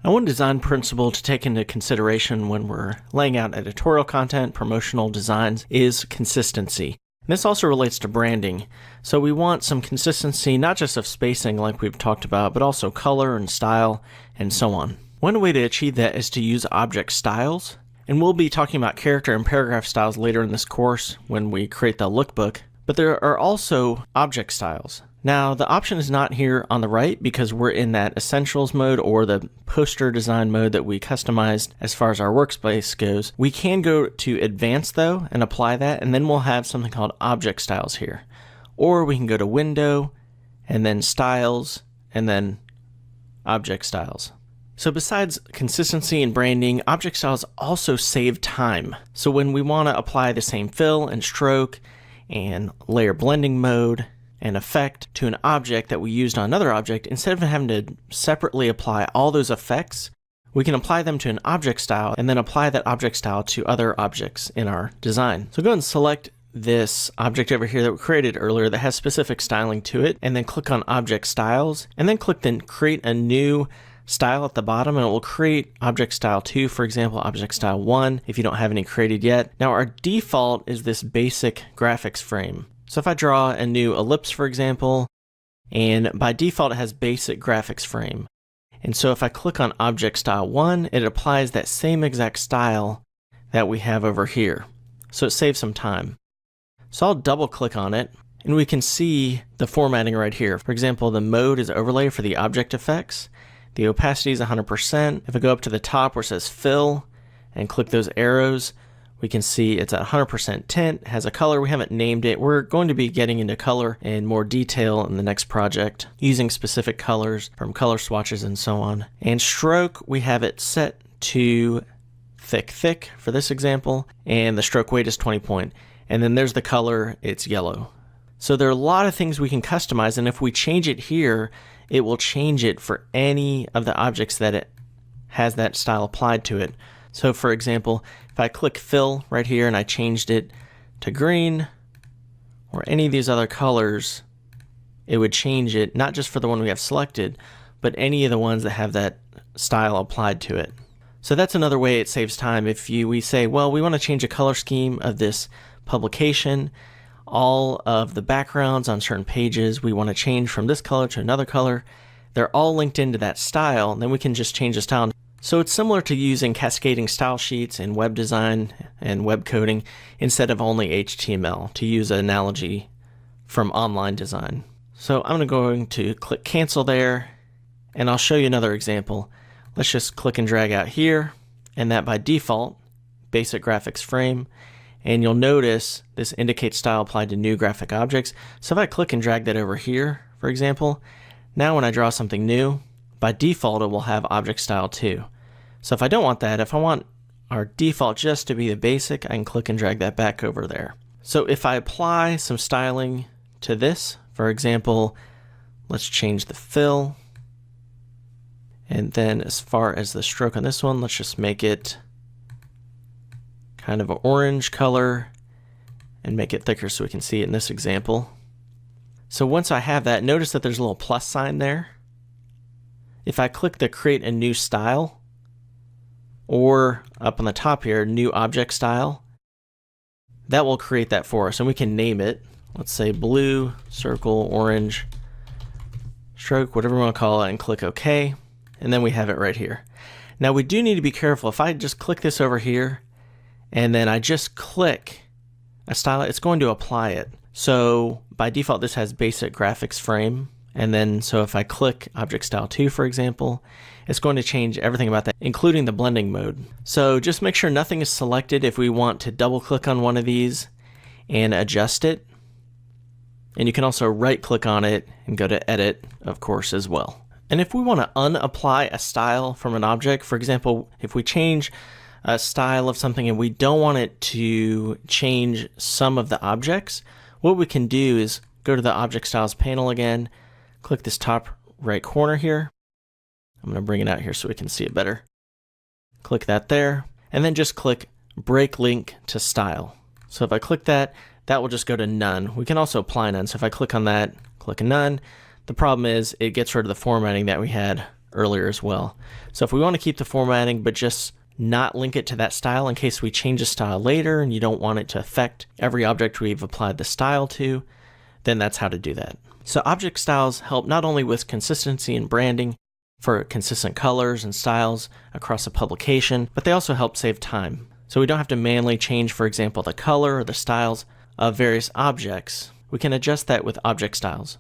One design principle to take into consideration when we're laying out editorial content, promotional designs, is consistency. And this also relates to branding. So we want some consistency, not just of spacing like we've talked about, but also color and style and so on. One way to achieve that is to use object styles. And we'll be talking about character and paragraph styles later in this course when we create the lookbook. But there are also object styles. Now, the option is not here on the right because we're in that essentials mode or the poster design mode that we customized as far as our workspace goes. We can go to advanced though and apply that, and then we'll have something called object styles here. Or we can go to window and then styles and then object styles. So besides consistency and branding, object styles also save time. So when we want to apply the same fill and stroke and layer blending mode and effect to an object that we used on another object, instead of having to separately apply all those effects, we can apply them to an object style and then apply that object style to other objects in our design. So go ahead and select this object over here that we created earlier that has specific styling to it, and then click on Object Styles, and then click then Create a New Style at the bottom, and it will create Object Style 2, for example, Object Style 1, if you don't have any created yet. Now our default is this basic graphics frame. So if I draw a new ellipse, for example, and by default it has basic graphics frame. And so if I click on Object Style 1, it applies that same exact style that we have over here. So it saves some time. So I'll double click on it, and we can see the formatting right here. For example, the mode is overlay for the object effects. The opacity is 100%. If I go up to the top where it says fill and click those arrows, we can see it's at 100% tint, has a color. We haven't named it. We're going to be getting into color in more detail in the next project, using specific colors from color swatches and so on. And stroke, we have it set to thick for this example, and the stroke weight is 20 point. And then there's the color, it's yellow. So there are a lot of things we can customize, and if we change it here, it will change it for any of the objects that it has that style applied to it. So for example, if I click fill right here and I changed it to green or any of these other colors, it would change it, not just for the one we have selected, but any of the ones that have that style applied to it. So that's another way it saves time. If we say, well, we want to change a color scheme of this publication, all of the backgrounds on certain pages we want to change from this color to another color, they're all linked into that style, and then we can just change the style. So it's similar to using cascading style sheets in web design and web coding instead of only HTML, to use an analogy from online design. So I'm going to click cancel there, and I'll show you another example. Let's just click and drag out here, and that by default, basic graphics frame, and you'll notice this indicates style applied to new graphic objects. So if I click and drag that over here, for example, now when I draw something new, by default it will have object style 2. So if I don't want that, if I want our default just to be the basic, I can click and drag that back over there. So if I apply some styling to this, for example, let's change the fill. And then as far as the stroke on this one, let's just make it kind of an orange color and make it thicker so we can see it in this example. So once I have that, notice that there's a little plus sign there. If I click the create a new style, or up on the top here, new object style, that will create that for us, and we can name it. Let's say blue, circle, orange, stroke, whatever we want to call it, and click OK, and then we have it right here. Now we do need to be careful. If I just click this over here, and then I just click a style, it's going to apply it. So by default, this has basic graphics frame. And then, so if I click Object Style 2, for example, it's going to change everything about that, including the blending mode. So just make sure nothing is selected if we want to double click on one of these and adjust it. And you can also right click on it and go to Edit, of course, as well. And if we want to unapply a style from an object, for example, if we change a style of something and we don't want it to change some of the objects, what we can do is go to the Object Styles panel again, click this top right corner here. I'm going to bring it out here so we can see it better. Click that there, and then just click Break Link to Style. So if I click that, that will just go to none. We can also apply none. So if I click on that, click none. The problem is it gets rid of the formatting that we had earlier as well. So if we want to keep the formatting but just not link it to that style in case we change a style later and you don't want it to affect every object we've applied the style to, then that's how to do that. So object styles help not only with consistency and branding for consistent colors and styles across a publication, but they also help save time. So we don't have to manually change, for example, the color or the styles of various objects. We can adjust that with object styles.